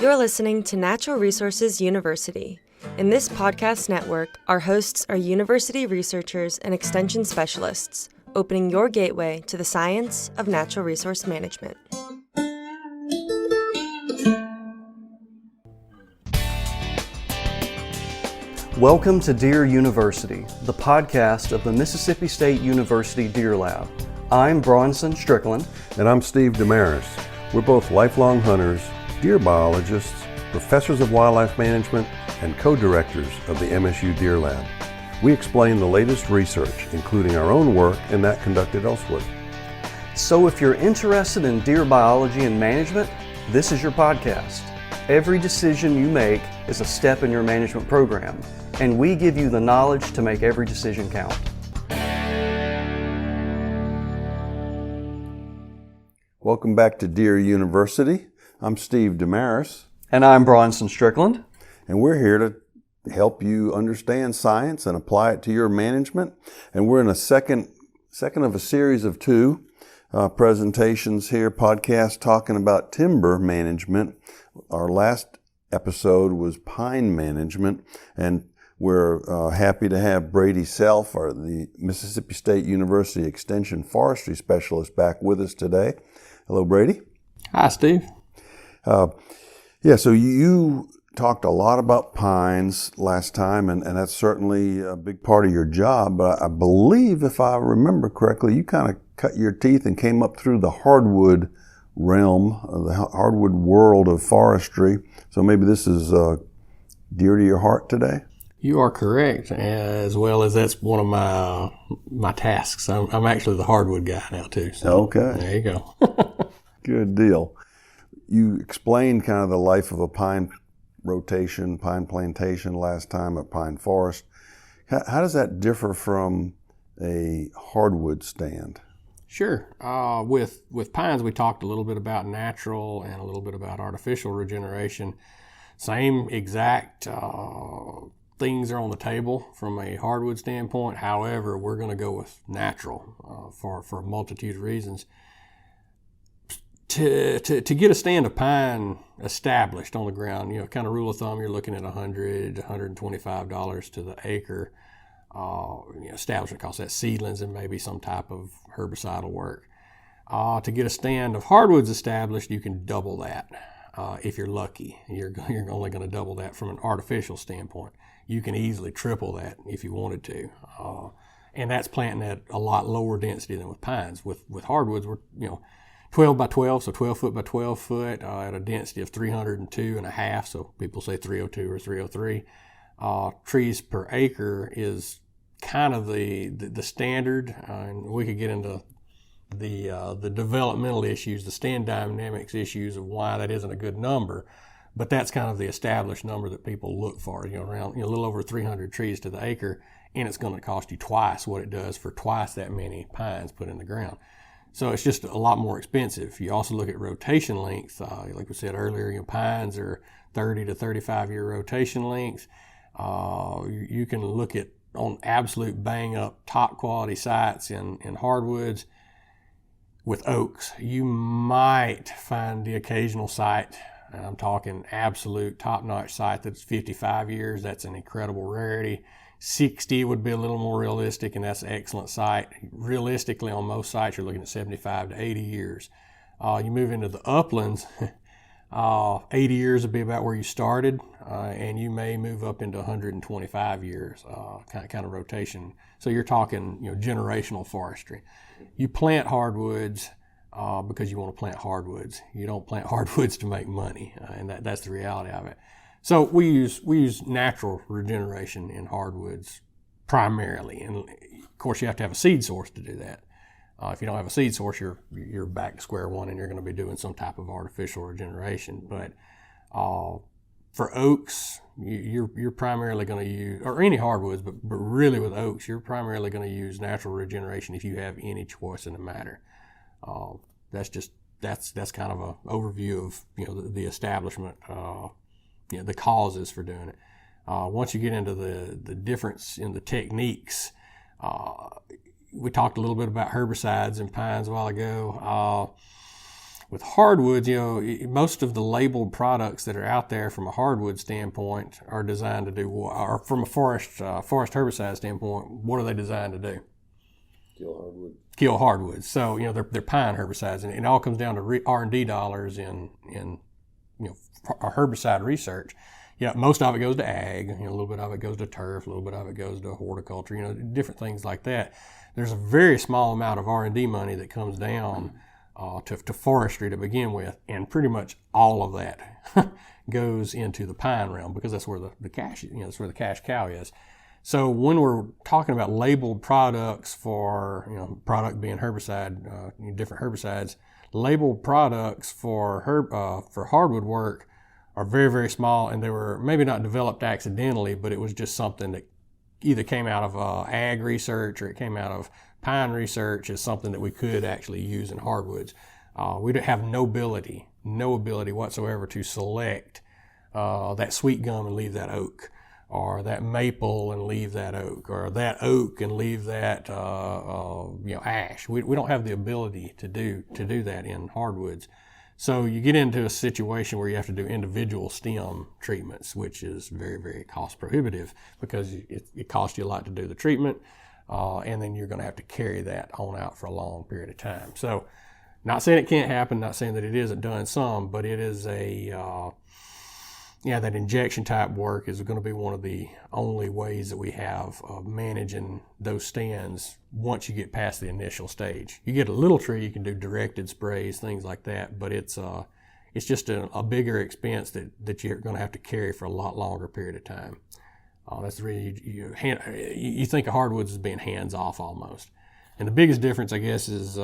You're listening to Natural Resources University. In this podcast network, our hosts are university researchers and extension specialists, opening your gateway to the science of natural resource management. Welcome to Deer University, the podcast of the Mississippi State University Deer Lab. I'm Bronson Strickland. And I'm Steve Damaris. We're both lifelong hunters, deer biologists, professors of wildlife management, and co-directors of the MSU Deer Lab. We explain the latest research, including our own work and that conducted elsewhere. So if you're interested in deer biology and management, this is your podcast. Every decision you make is a step in your management program, and we give you the knowledge to make every decision count. Welcome back to Deer University. I'm Steve Damaris. And I'm Bronson Strickland. And we're here to help you understand science and apply it to your management. And we're in a second of a series of two presentations here, podcasts talking about timber management. Our last episode was pine management, and we're happy to have Brady Self, the Mississippi State University Extension Forestry Specialist, back with us today. Hello, Brady. Hi, Steve. So you talked a lot about pines last time, and that's certainly a big part of your job, but I believe, if I remember correctly, you kind of cut your teeth and came up through the hardwood realm, the hardwood world of forestry. So maybe this is dear to your heart today? You are correct, as well as that's one of my tasks. I'm actually the hardwood guy now, too. So okay. There you go. Good deal. You explained kind of the life of a pine rotation, pine plantation last time at Pine Forest. How does that differ from a hardwood stand? Sure. With pines, we talked a little bit about natural and a little bit about artificial regeneration. Same exact things are on the table from a hardwood standpoint. However, we're going to go with natural for a multitude of reasons. To get a stand of pine established on the ground, kind of rule of thumb, you're looking at $100, $125 to the acre. Establishment costs, that seedlings and maybe some type of herbicidal work. To get a stand of hardwoods established, you can double that if you're lucky. You're only going to double that from an artificial standpoint. You can easily triple that if you wanted to. And that's planting at a lot lower density than with pines. With hardwoods, we're 12 by 12, so 12 foot by 12 foot at a density of 302 and a half, so people say 302 or 303. Trees per acre is kind of the standard, and we could get into the developmental issues, the stand dynamics issues of why that isn't a good number, but that's kind of the established number that people look for, around a little over 300 trees to the acre, and it's going to cost you twice what it does for twice that many pines put in the ground. So it's just a lot more expensive. You also look at rotation length. Like we said earlier, pines are 30 to 35 year rotation length. You can look at on absolute bang up top quality sites in hardwoods. With oaks, you might find the occasional site, and I'm talking absolute top notch site that's 55 years. That's an incredible rarity. 60 would be a little more realistic, and that's an excellent site. Realistically, on most sites, you're looking at 75 to 80 years. You move into the uplands, 80 years would be about where you started, and you may move up into 125 years, kind of rotation. So you're talking, generational forestry. You plant hardwoods because you want to plant hardwoods. You don't plant hardwoods to make money, and that's the reality of it. So we use natural regeneration in hardwoods primarily, and of course you have to have a seed source to do that. If you don't have a seed source, you're back to square one, and you're going to be doing some type of artificial regeneration. But for oaks, you're primarily going to use, or any hardwoods, but really with oaks, you're primarily going to use natural regeneration if you have any choice in the matter. That's kind of an overview of the establishment. The causes for doing it. Once you get into the difference in the techniques, we talked a little bit about herbicides and pines a while ago. With hardwoods, most of the labeled products that are out there from a hardwood standpoint are designed to do, or from a forest herbicide standpoint, what are they designed to do? Kill hardwoods. So they're pine herbicides, and it all comes down to R&D dollars in herbicide research. Most of it goes to ag. A little bit of it goes to turf. A little bit of it goes to horticulture. Different things like that. There's a very small amount of R&D money that comes down to forestry to begin with, and pretty much all of that goes into the pine realm, because that's where the cash, that's where the cash cow is. So when we're talking about labeled products for, product being herbicide, different herbicides, labeled products for hardwood work are very, very small, and they were maybe not developed accidentally, but it was just something that either came out of ag research or it came out of pine research as something that we could actually use in hardwoods. We have no ability whatsoever to select that sweet gum and leave that oak, or that maple and leave that oak, or that oak and leave that ash. We don't have the ability to do that in hardwoods. So you get into a situation where you have to do individual stem treatments, which is very, very cost prohibitive, because it costs you a lot to do the treatment, and then you're going to have to carry that on out for a long period of time. So not saying it can't happen, not saying that it isn't done some, but it is that injection type work is going to be one of the only ways that we have of managing those stands once you get past the initial stage. You get a little tree, you can do directed sprays, things like that, but it's just a bigger expense that you're going to have to carry for a lot longer period of time. That's the reason you think of hardwoods as being hands-off almost. And the biggest difference, I guess, is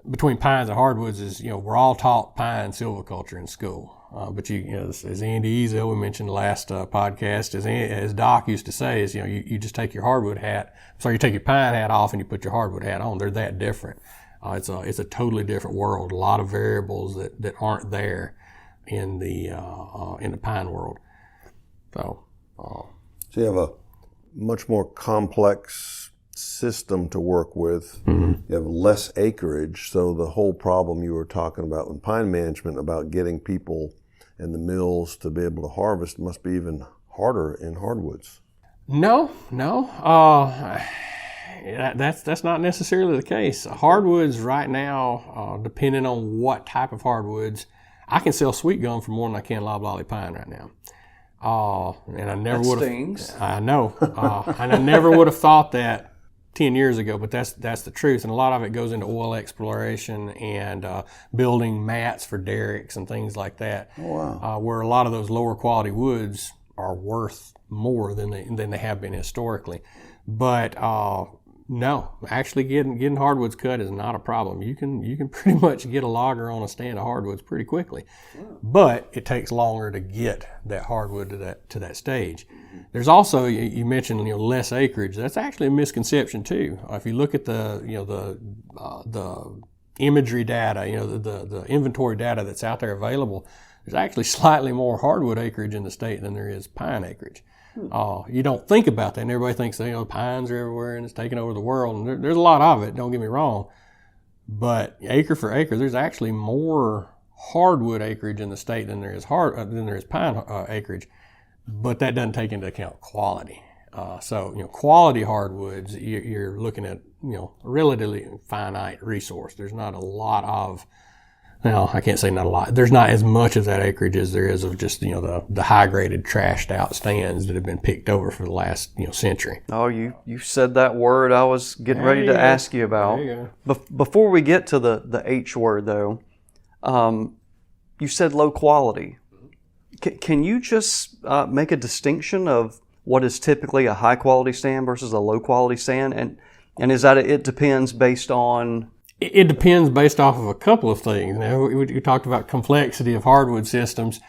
between pines and hardwoods is, we're all taught pine silviculture in school. But as Andy Ezel, we mentioned the last podcast, as Doc used to say, is you just take your hardwood hat, you take your pine hat off and you put your hardwood hat on. They're that different. It's a totally different world. A lot of variables that aren't there in the pine world. So you have a much more complex system to work with. Mm-hmm. You have less acreage, so the whole problem you were talking about in pine management about getting people and the mills to be able to harvest must be even harder in hardwoods. No, that's not necessarily the case. Hardwoods right now, depending on what type of hardwoods, I can sell sweet gum for more than I can loblolly pine right now. And I never would have. I know, and I never would have thought that 10 years ago, but that's the truth. And a lot of it goes into oil exploration and building mats for derricks and things like that. Oh, wow. Where a lot of those lower quality woods are worth more than they have been historically. But no, actually getting hardwoods cut is not a problem. You can pretty much get a logger on a stand of hardwoods pretty quickly. Wow. But it takes longer to get that hardwood to that stage. There's also, you mentioned less acreage. That's actually a misconception too. If you look at the imagery data, the inventory data that's out there available, there's actually slightly more hardwood acreage in the state than there is pine acreage. You don't think about that, and everybody thinks pines are everywhere and it's taking over the world. And there's a lot of it. Don't get me wrong, but acre for acre, there's actually more hardwood acreage in the state than there is pine acreage. But that doesn't take into account quality. So quality hardwoods, you're looking at a relatively finite resource. There's not a lot of. Well, I can't say not a lot. There's not as much of that acreage as there is of just, the high-graded, trashed-out stands that have been picked over for the last, century. Oh, you said that word I was getting ready to ask you about. There you go. Before we get to the H word, though, you said low quality. Can you just make a distinction of what is typically a high-quality stand versus a low-quality stand? And is that it depends based on... It depends based off of a couple of things. We talked about complexity of hardwood systems.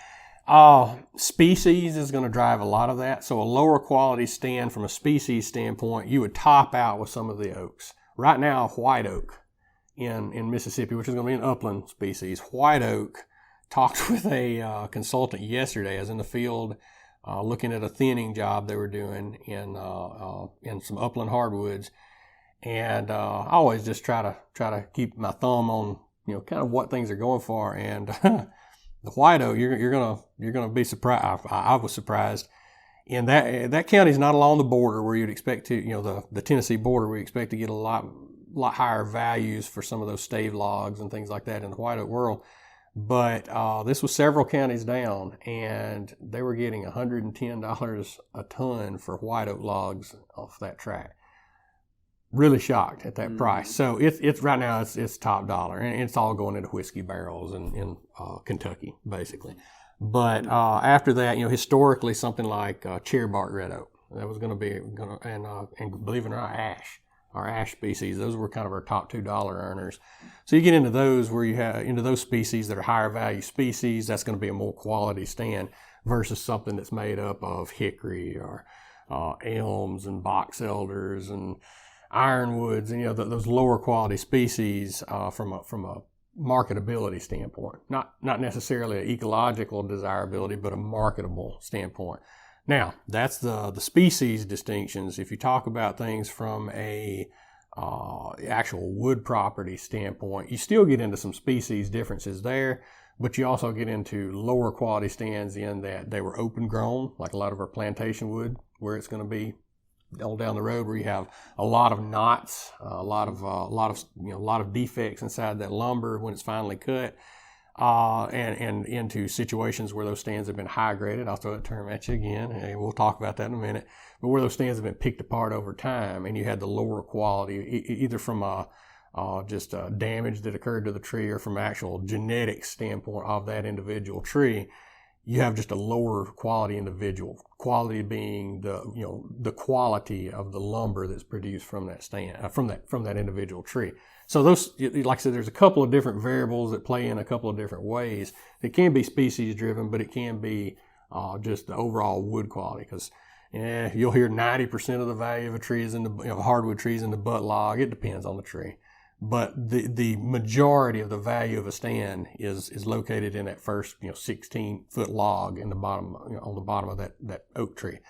Species is going to drive a lot of that. So a lower quality stand from a species standpoint, you would top out with some of the oaks. Right now, white oak in Mississippi, which is going to be an upland species. White oak, talked with a consultant yesterday. I was in the field looking at a thinning job they were doing in some upland hardwoods. And I always just try to keep my thumb on kind of what things are going for. And the white oak, you're gonna be surprised. I was surprised. And that county is not along the border where you'd expect to, the Tennessee border, we expect to get a lot higher values for some of those stave logs and things like that in the white oak world. But this was several counties down, and they were getting $110 a ton for white oak logs off that tract. Really shocked at that price. So it's right now it's top dollar, and it's all going into whiskey barrels in Kentucky basically. But after that, historically something like cherry bark red oak, that was going to be and believe it or not, our ash species, those were kind of our top $2 earners. So you get into those where you have into those species that are higher value species, that's going to be a more quality stand versus something that's made up of hickory or elms and box elders and ironwoods and those lower quality species from a marketability standpoint, not necessarily an ecological desirability, but a marketable standpoint. Now, that's the species distinctions. If you talk about things from a actual wood property standpoint, you still get into some species differences there, but you also get into lower quality stands in that they were open grown, like a lot of our plantation wood, where it's going to be all down the road, where you have a lot of knots, a lot of defects inside that lumber when it's finally cut, and into situations where those stands have been high graded. I'll throw that term at you again, and we'll talk about that in a minute. But where those stands have been picked apart over time, and you had the lower quality, either from just damage that occurred to the tree or from actual genetic standpoint of that individual tree, you have just a lower quality individual. Quality being the quality of the lumber that's produced from that stand, from that individual tree. So those, like I said, there's a couple of different variables that play in a couple of different ways. It can be species driven, but it can be just the overall wood quality. Because you'll hear 90% of the value of a tree is in the hardwood trees in the butt log. It depends on the tree. But the majority of the value of a stand is located in that first 16-foot log in the bottom on the bottom of that oak tree.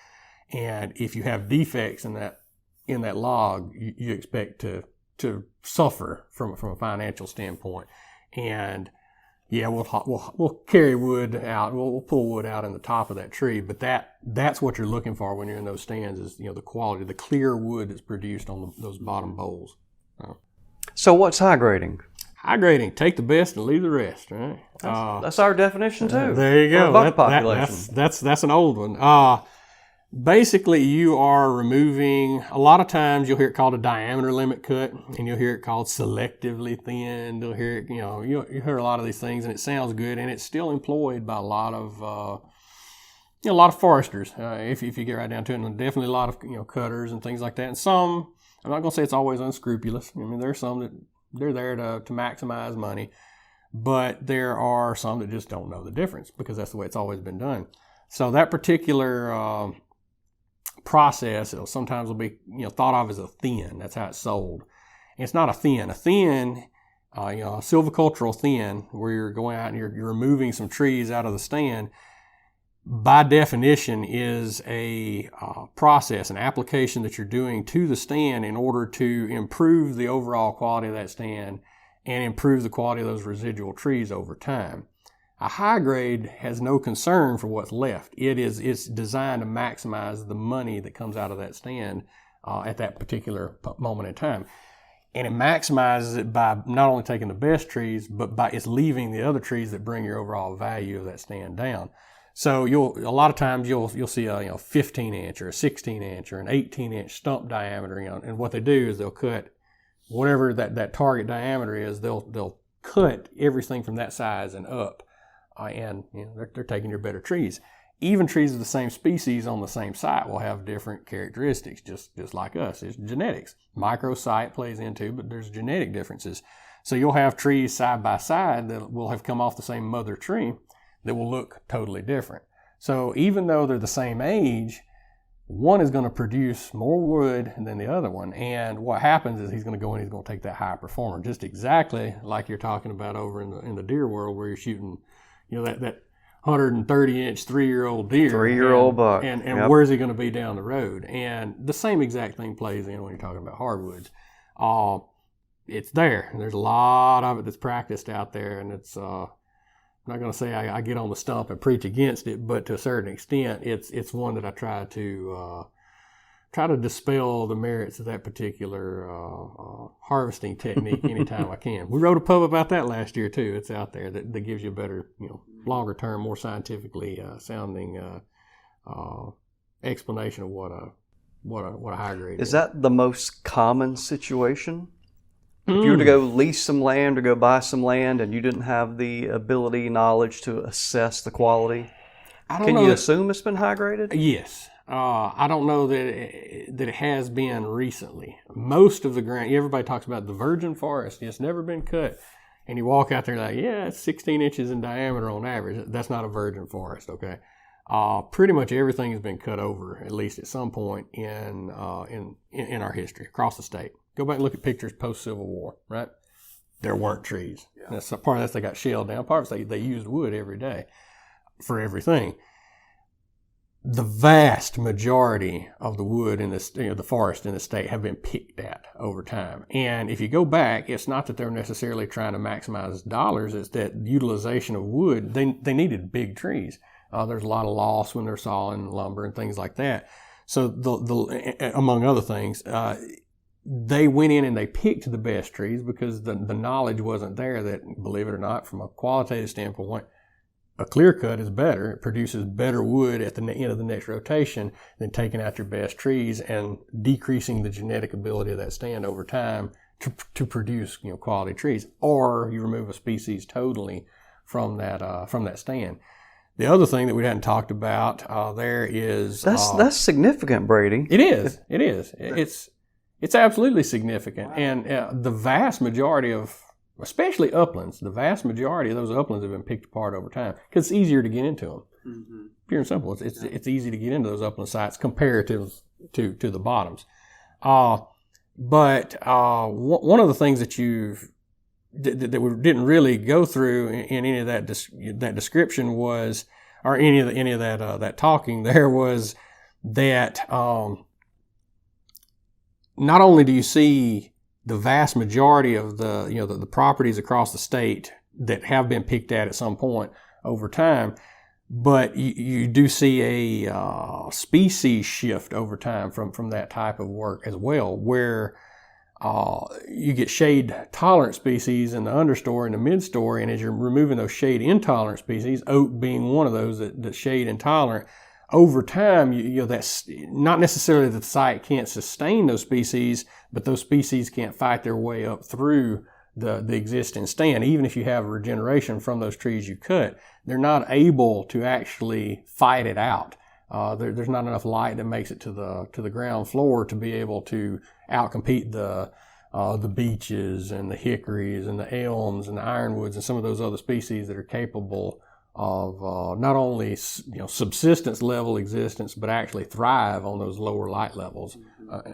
And if you have defects in that log, you expect to suffer from a financial standpoint. And we'll carry wood out. We'll pull wood out in the top of that tree. But that's what you're looking for when you're in those stands is the quality, the clear wood that's produced on those bottom boles. So what's high grading? High grading, take the best and leave the rest, right? That's our definition too. There you go. Buck population. That's an old one. Basically, you are removing, a lot of times you'll hear it called a diameter limit cut, and you'll hear it called selectively thinned. You'll hear it, you hear a lot of these things, and it sounds good, and it's still employed by a lot of foresters. If you get right down to it, and definitely a lot of cutters and things like that, and some. I'm not going to say it's always unscrupulous. I mean, there's some that they're there to maximize money, but there are some that just don't know the difference because that's the way it's always been done. So that particular process, sometimes will be thought of as a thin. That's how it's sold. And it's not a thin. A thin, a silvicultural thin, where you're going out and you're removing some trees out of the stand, by definition is a process, an application that you're doing to the stand in order to improve the overall quality of that stand and improve the quality of those residual trees over time. A high grade has no concern for what's left. It's designed to maximize the money that comes out of that stand at that particular moment in time. And it maximizes it by not only taking the best trees, but by it's leaving the other trees that bring your overall value of that stand down. So a lot of times you'll see a 15-inch or a 16-inch or an 18-inch stump diameter, and what they do is they'll cut whatever that target diameter is. They'll cut everything from that size and up, and they're taking your better trees. Even trees of the same species on the same site will have different characteristics, just like us. It's genetics. Microsite plays into, but there's genetic differences. So you'll have trees side by side that will have come off the same mother tree that will look totally different. So even though they're the same age, one is going to produce more wood than the other one. And what happens is he's going to go and he's going to take that high performer, just exactly like you're talking about over in the deer world, where you're shooting, that 130-inch 3-year-old deer. 3-year-old buck. And yep. Where's he going to be down the road? And the same exact thing plays in when you're talking about hardwoods. it's there. There's a lot of it that's practiced out there, and it's I'm not going to say I get on the stump and preach against it, but to a certain extent, it's one that I try to dispel the merits of that particular harvesting technique anytime I can. We wrote a pub about that last year too. It's out there that gives you a better, longer term, more scientifically sounding explanation of what a high grade is. Is that the most common situation? If you were to go lease some land or go buy some land and you didn't have the ability, knowledge to assess the quality, can you assume it's been high graded? Yes. I don't know that it has been recently. Most of the ground, everybody talks about the virgin forest. It's never been cut. And you walk out there like, yeah, it's 16 inches in diameter on average. That's not a virgin forest, okay? Pretty much everything has been cut over, at least at some point in our history, across the state. Go back and look at pictures post-Civil War, right? There weren't trees. Yeah. That's part of that they got shelled down. Part of it they used wood every day for everything. The vast majority of the wood in this, the forest in the state have been picked at over time. And if you go back, it's not that they're necessarily trying to maximize dollars. It's that utilization of wood. They needed big trees. There's a lot of loss when they're sawing lumber and things like that. So the among other things, they went in and they picked the best trees because the knowledge wasn't there that, believe it or not, from a qualitative standpoint, a clear cut is better. It produces better wood at the end of the next rotation than taking out your best trees and decreasing the genetic ability of that stand over time to produce quality trees. Or you remove a species totally from that stand. The other thing that we hadn't talked about there is that's significant, Brady. It is. It's absolutely significant, and the vast majority of, especially uplands, the vast majority of those uplands have been picked apart over time because it's easier to get into them. Mm-hmm. Pure and simple. It's easy to get into those upland sites comparative to the bottoms. But one of the things that that we didn't really go through in any of that description was, or any of that talking there was that not only do you see the vast majority of the properties across the state that have been picked at some point over time, but you do see a species shift over time from that type of work as well, where you get shade tolerant species in the understory and the midstory, and as you're removing those shade intolerant species, oak being one of those that's shade intolerant, over time, that's not necessarily that the site can't sustain those species, but those species can't fight their way up through the existing stand. Even if you have regeneration from those trees you cut, they're not able to actually fight it out. There's not enough light that makes it to the ground floor to be able to outcompete the beeches and the hickories and the elms and the ironwoods and some of those other species that are capable of not only subsistence level existence, but actually thrive on those lower light levels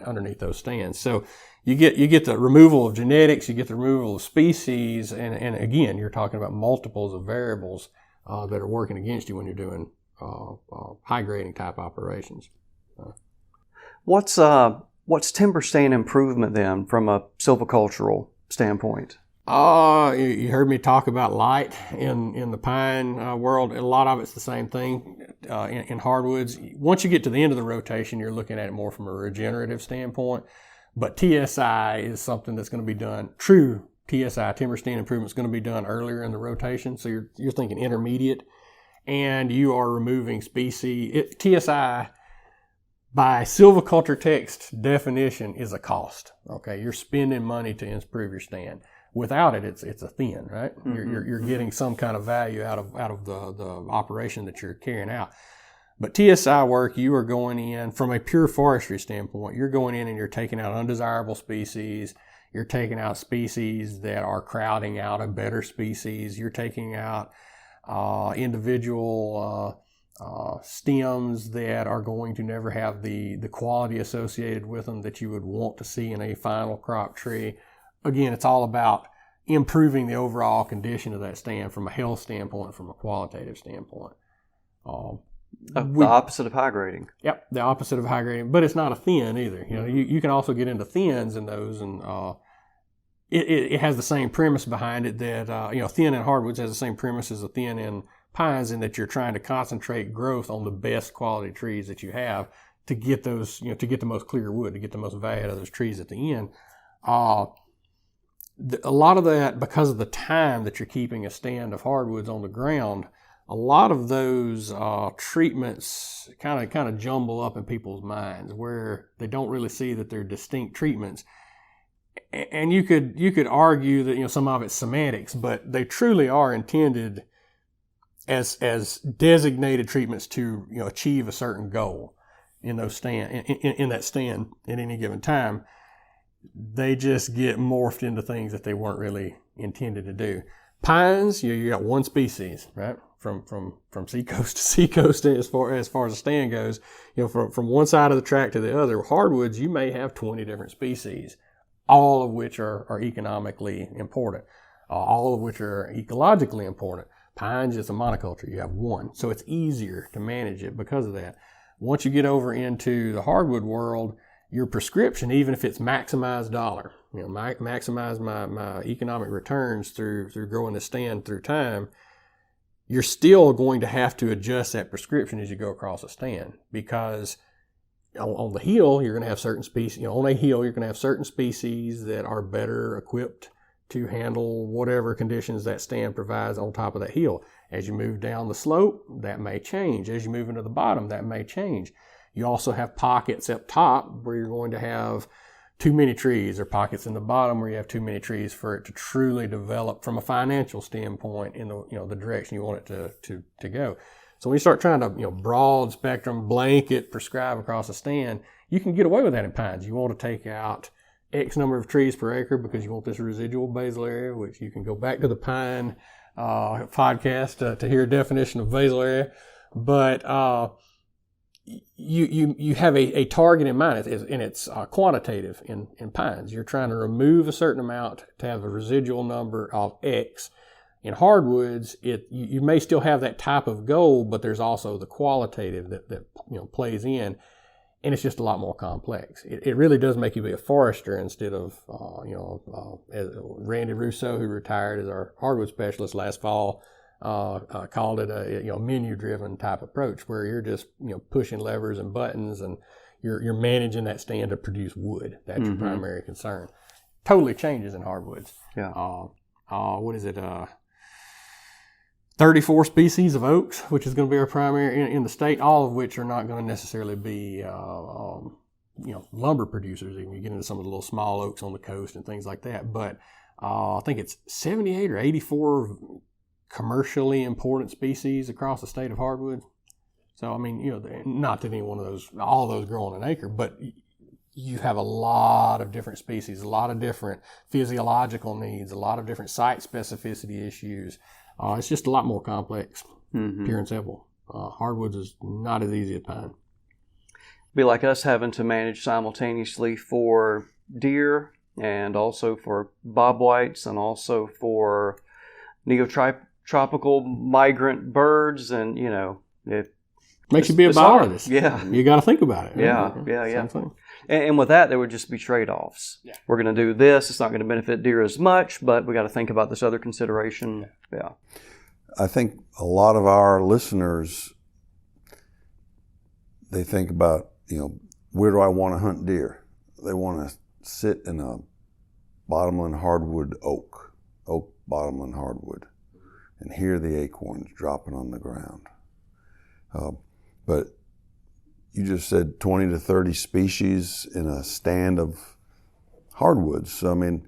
underneath those stands. So you get the removal of genetics, you get the removal of species, and again, you're talking about multiples of variables that are working against you when you're doing high grading type operations. What's timber stand improvement then from a silvicultural standpoint? You heard me talk about light in the pine world. A lot of it's the same thing in hardwoods. Once you get to the end of the rotation, you're looking at it more from a regenerative standpoint. But TSI is something that's going to be done. True TSI, timber stand improvement, is going to be done earlier in the rotation. So you're thinking intermediate, and you are removing species. TSI, by silviculture text definition, is a cost. Okay, you're spending money to improve your stand. Without it, it's a thin, right? Mm-hmm. You're getting some kind of value out of the operation that you're carrying out. But TSI work, you are going in from a pure forestry standpoint. You're going in and you're taking out undesirable species. You're taking out species that are crowding out a better species. You're taking out individual stems that are going to never have the quality associated with them that you would want to see in a final crop tree. Again, it's all about improving the overall condition of that stand from a health standpoint, from a qualitative standpoint. The opposite of high grading. Yep, the opposite of high grading, but it's not a thin either. You can also get into thins in those, and it has the same premise behind it that, thin in hardwoods has the same premise as a thin in pines, in that you're trying to concentrate growth on the best quality trees that you have to get those, to get the most clear wood, to get the most value out of those trees at the end. A lot of that, because of the time that you're keeping a stand of hardwoods on the ground, a lot of those treatments kind of jumble up in people's minds, where they don't really see that they're distinct treatments. And you could argue that some of it's semantics, but they truly are intended as designated treatments to achieve a certain goal in those in that stand at any given time. They just get morphed into things that they weren't really intended to do. Pines, you got one species, right? From seacoast to seacoast, as far as the stand goes, from one side of the track to the other. Hardwoods, you may have 20 different species, all of which are economically important, all of which are ecologically important. Pines is a monoculture. You have one. So it's easier to manage it because of that. Once you get over into the hardwood world, your prescription, even if it's maximize dollar, maximize my economic returns through growing the stand through time, you're still going to have to adjust that prescription as you go across a stand, because on the hill, you're going to have certain species, on a hill, you're going to have certain species that are better equipped to handle whatever conditions that stand provides on top of that hill. As you move down the slope, that may change. As you move into the bottom, that may change. You also have pockets up top where you're going to have too many trees, or pockets in the bottom where you have too many trees for it to truly develop from a financial standpoint in the direction you want it to go. So when you start trying to broad spectrum blanket prescribe across a stand, you can get away with that in pines. You want to take out X number of trees per acre because you want this residual basal area, which you can go back to the pine podcast to hear a definition of basal area. But you have a target in mind, and it's quantitative in pines. You're trying to remove a certain amount to have a residual number of X. In hardwoods, you may still have that type of goal, but there's also the qualitative that plays in, and it's just a lot more complex. It really does make you be a forester instead of as Randy Rousseau, who retired as our hardwood specialist last fall, called it a menu-driven type approach, where you're just pushing levers and buttons, and you're managing that stand to produce wood. That's your primary concern. Totally changes in hardwoods. Yeah. What is it? 34 species of oaks, which is going to be our primary in the state, all of which are not going to necessarily be lumber producers. Even you get into some of the little small oaks on the coast and things like that. But I think it's 78 or 84 commercially important species across the state of hardwood. So I mean, not that any one of those, all those grow on an acre, but you have a lot of different species, a lot of different physiological needs, a lot of different site specificity issues. It's just a lot more complex, pure and simple. Hardwoods is not as easy as pine. Be like us having to manage simultaneously for deer, and also for bobwhites, and also for neotropical migrant birds, and it makes you be a biologist. Yeah, you got to think about it. Yeah. And with that, there would just be trade-offs. Yeah. We're going to do this. It's not going to benefit deer as much, but we got to think about this other consideration. Yeah. I think a lot of our listeners, they think about, where do I want to hunt deer? They want to sit in a bottomland hardwood oak bottomland hardwood, and hear the acorns dropping on the ground. But you just said 20 to 30 species in a stand of hardwoods. So, I mean,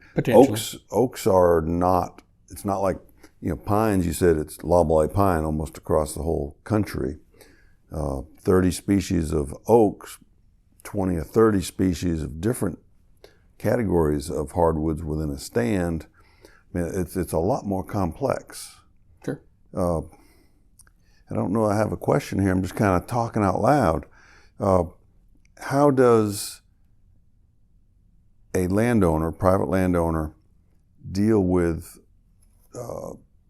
oaks are not, it's not like, pines, you said it's loblolly pine almost across the whole country. 30 species of oaks, 20 or 30 species of different categories of hardwoods within a stand. I mean, it's a lot more complex. Sure. I don't know, I have a question here. I'm just kind of talking out loud. How does a private landowner, deal with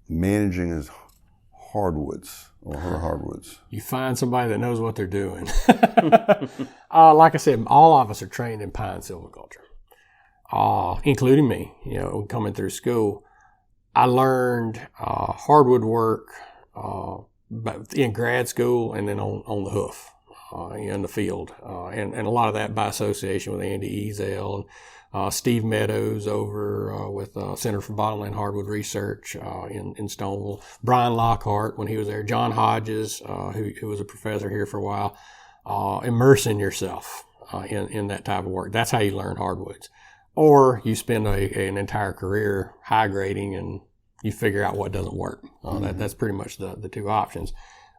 managing his hardwoods or her hardwoods? You find somebody that knows what they're doing. Like I said, all of us are trained in pine silviculture. including me, coming through school. I learned hardwood work in grad school and then on the hoof in the field. And a lot of that by association with Andy Ezel and Steve Meadows over with Center for Bottomland Hardwood Research in Stoneville. Brian Lockhart when he was there. John Hodges, who was a professor here for a while. Immersing yourself in that type of work. That's how you learn hardwoods. Or you spend an entire career high grading and you figure out what doesn't work. That's pretty much the two options.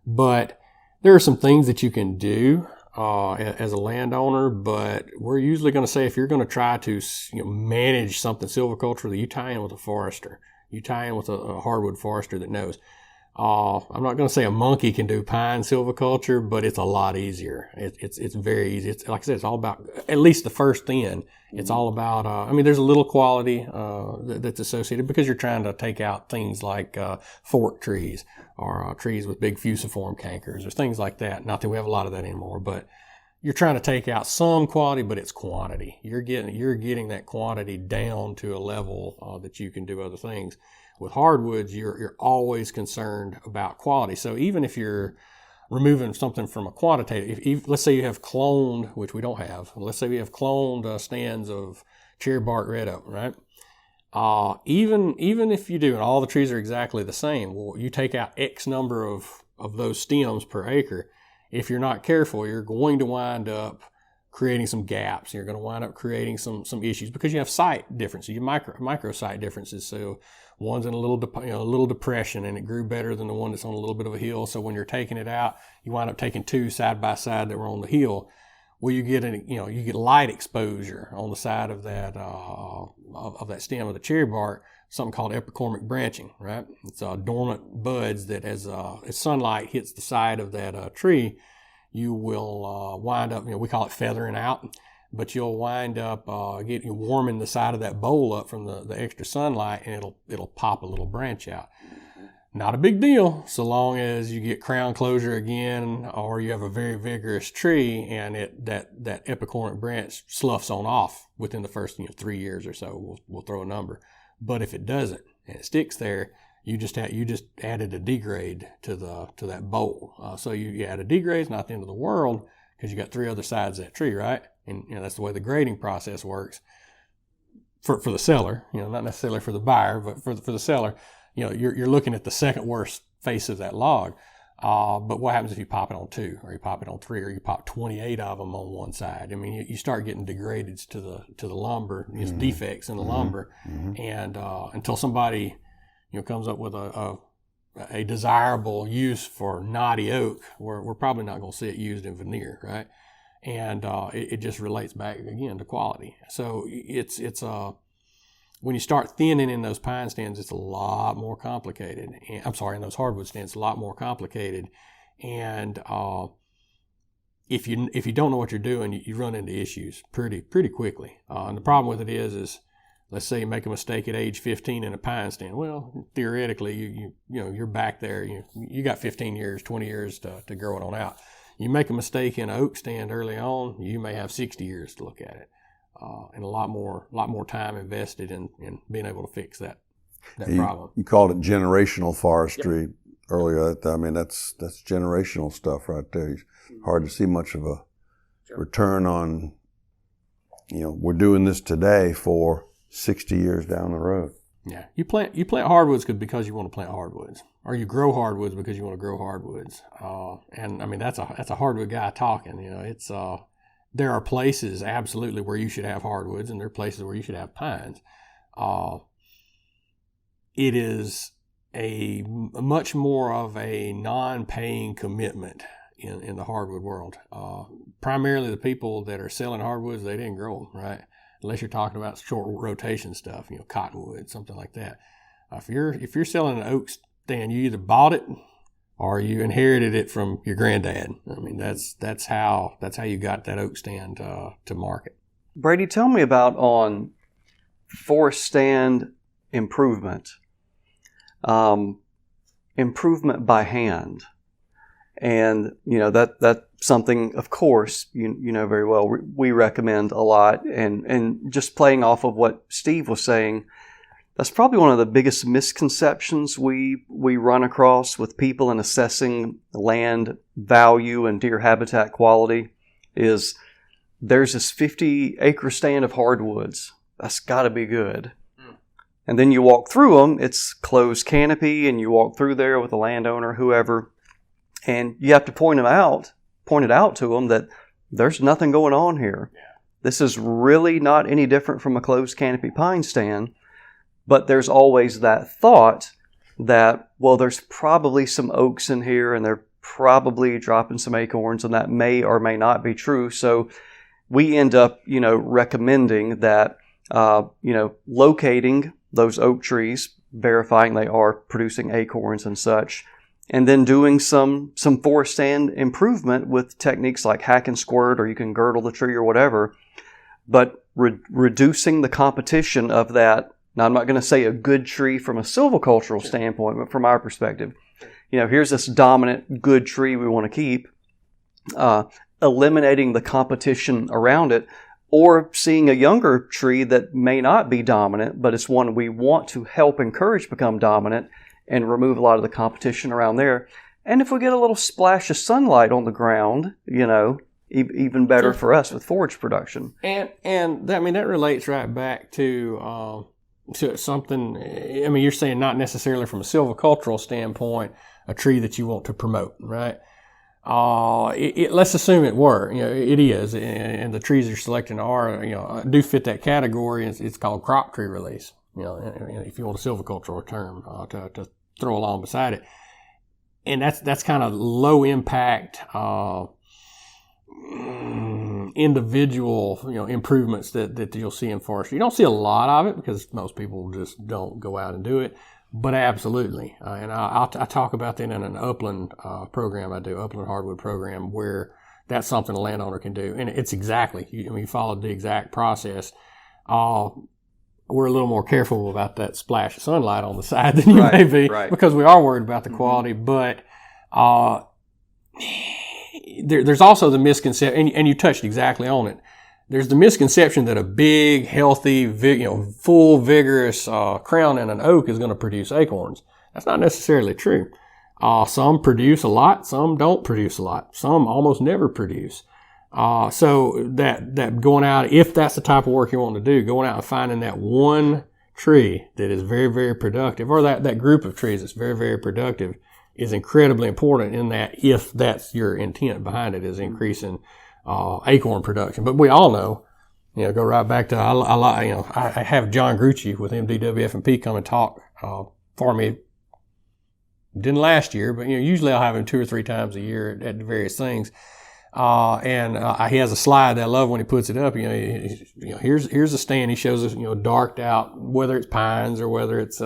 But there are some things that you can do as a landowner, but we're usually going to say if you're going to try to manage something silviculturally, you tie in with a forester. You tie in with a hardwood forester that knows. I'm not going to say a monkey can do pine silviculture, but it's a lot easier. It's very easy. It's like I said, it's all about, at least the first thin, it's all about, there's a little quality that's associated because you're trying to take out things like fork trees or trees with big fusiform cankers or things like that. Not that we have a lot of that anymore, but you're trying to take out some quality, but it's quantity. You're getting that quantity down to a level that you can do other things. With hardwoods, you're always concerned about quality. So even if you're removing something from a quantitative, let's say you have cloned, which we don't have, let's say we have cloned stands of cherry bark red oak, right? Even if you do, and all the trees are exactly the same, well, you take out X number of those stems per acre. If you're not careful, you're going to wind up creating some gaps. You're going to wind up creating some issues because you have site differences, you micro site differences. So one's in a little depression and it grew better than the one that's on a little bit of a hill. So when you're taking it out, you wind up taking two side by side that were on the hill. Well, you get light exposure on the side of that that stem of the cherry bark, something called epicormic branching, right? It's dormant buds that as sunlight hits the side of that tree, you will wind up, we call it feathering out, but you'll wind up warming the side of that bowl up from the extra sunlight, and it'll pop a little branch out. Not a big deal, so long as you get crown closure again, or you have a very vigorous tree, and that epicormic branch sloughs on off within the first 3 years or so. We'll throw a number. But if it doesn't and it sticks there, you just added a degrade to that bowl. So you add a degrade, it's not the end of the world because you got three other sides of that tree, right? And that's the way the grading process works for the seller. Not necessarily for the buyer, but for the seller. You're looking at the second worst face of that log. But what happens if you pop it on 2, or you pop it on 3, or you pop 28 of them on one side? You start getting degraded to the lumber, defects in the lumber, and until somebody comes up with a desirable use for knotty oak, we're probably not going to see it used in veneer, right? And it just relates back again to quality. So it's when you start thinning in those pine stands, it's a lot more complicated. In those hardwood stands, it's a lot more complicated. And if you don't know what you're doing, you run into issues pretty quickly. And the problem with it is let's say you make a mistake at age 15 in a pine stand. Well, theoretically, you're back there. You got 15 years, 20 years to grow it on out. You make a mistake in an oak stand early on, you may have 60 years to look at it. And a lot more time invested in being able to fix that problem. You called it generational forestry earlier. That's generational stuff right there. It's hard to see much of a return on, we're doing this today for 60 years down the road. Yeah, you plant hardwoods because you want to plant hardwoods, or you grow hardwoods because you want to grow hardwoods. And that's a hardwood guy talking. It's there are places absolutely where you should have hardwoods, and there are places where you should have pines. It is a much more of a non-paying commitment in the hardwood world. Primarily the people that are selling hardwoods, they didn't grow them, right? Unless you're talking about short rotation stuff, cottonwood, something like that. If you're selling an oak stand, you either bought it or you inherited it from your granddad. That's how you got that oak stand to market. Brady, tell me about on forest stand improvement, improvement by hand, And, that's something, of course, you know very well, we recommend a lot. And just playing off of what Steve was saying, that's probably one of the biggest misconceptions we run across with people in assessing land value and deer habitat quality is there's this 50-acre stand of hardwoods. That's got to be good. And then you walk through them, it's closed canopy, and you walk through there with a landowner, whoever, and you have to point it out to them that there's nothing going on here. Yeah. This is really not any different from a closed canopy pine stand, but there's always that thought that, well, there's probably some oaks in here, and they're probably dropping some acorns, and that may or may not be true. So we end up, recommending that, locating those oak trees, verifying they are producing acorns and such, and then doing some forest stand improvement with techniques like hack and squirt, or you can girdle the tree or whatever, but reducing the competition of that. Now, I'm not going to say a good tree from a silvicultural standpoint, but from our perspective, here's this dominant good tree we want to keep, eliminating the competition around it, or seeing a younger tree that may not be dominant, but it's one we want to help encourage become dominant and remove a lot of the competition around there. And if we get a little splash of sunlight on the ground, even better for us with forage production. And that relates right back to something. You're saying not necessarily from a silvicultural standpoint, a tree that you want to promote, right? Let's assume it were, it is, and the trees you're selecting are, do fit that category. It's called crop tree release, if you want a silvicultural term to throw along beside it. And that's kind of low impact, individual, improvements that you'll see in forestry. You don't see a lot of it because most people just don't go out and do it. But absolutely, and I talk about that in an upland program I do, upland hardwood program, where that's something a landowner can do, and it's exactly you followed the exact process. We're a little more careful about that splash of sunlight on the side than you may be, because we are worried about the quality. But there's also the misconception, and you touched exactly on it. There's the misconception that a big, healthy, full, vigorous crown in an oak is going to produce acorns. That's not necessarily true. Some produce a lot, some don't produce a lot. Some almost never produce. So that going out, if that's the type of work you want to do, going out and finding that one tree that is very, very productive, or that group of trees that's very, very productive, is incredibly important in that, if that's your intent behind it, is increasing acorn production. But we all know, go right back to, I have John Grucci with MDWF&P come and talk for me. Didn't last year, but usually I'll have him 2 or 3 times a year at the various things. And he has a slide that I love when he puts it up. Here's a stand. He shows us, darked out, whether it's pines or whether it's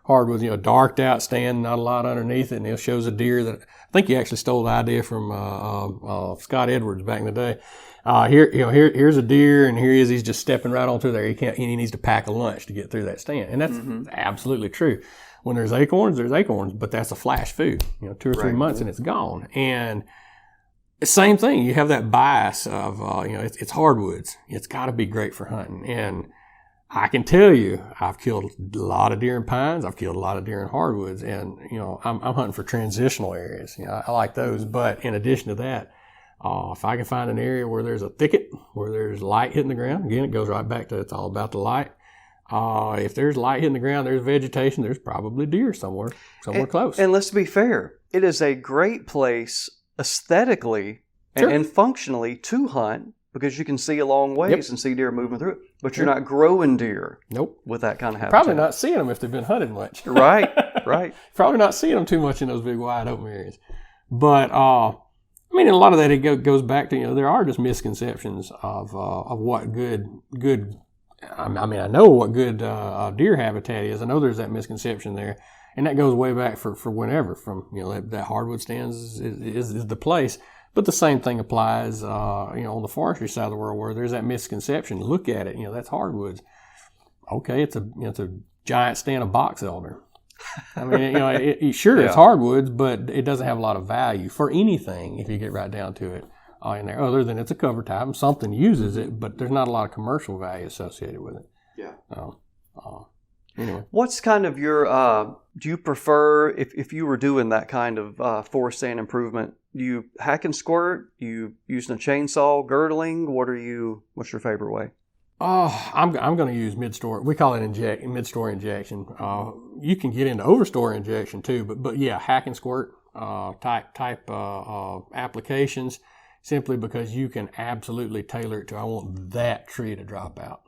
hardwoods, darked out stand, not a lot underneath it, and it shows a deer that I think he actually stole the idea from Scott Edwards back in the day. Here's a deer, and here he is. He's just stepping right on through there. He needs to pack a lunch to get through that stand, and that's absolutely true. When there's acorns, but that's a flash food. 2 or 3 months and it's gone. And same thing. You have that bias of it's hardwoods. It's got to be great for hunting. And I can tell you, I've killed a lot of deer in pines. I've killed a lot of deer in hardwoods, and I'm hunting for transitional areas. I like those. But in addition to that, if I can find an area where there's a thicket, where there's light hitting the ground, again, it goes right back to it's all about the light. If there's light hitting the ground, there's vegetation, there's probably deer somewhere close. And let's be fair, it is a great place aesthetically and functionally to hunt, because you can see a long ways and see deer moving through it. But you're not growing deer with that kind of habitat. Probably not seeing them if they've been hunted much. Right. Probably not seeing them too much in those big wide open areas. But a lot of that it goes back to, there are just misconceptions of what good. I know what good deer habitat is. I know there's that misconception there, and that goes way back for whenever. From that hardwood stands is the place. But the same thing applies, on the forestry side of the world, where there's that misconception. Look at it, that's hardwoods. Okay, it's a giant stand of box elder. I mean, it's hardwoods, but it doesn't have a lot of value for anything if you get right down to it in there, other than it's a cover type and something uses it, but there's not a lot of commercial value associated with it. Yeah. Anyway. What's kind of your, do you prefer, if you were doing that kind of forest stand improvement, you hack and squirt, you using a chainsaw, girdling, what's your favorite way? I'm going to use mid-store. We call it mid-store injection. You can get into overstore injection too, but yeah, hack and squirt type applications, simply because you can absolutely tailor it to, I want that tree to drop out.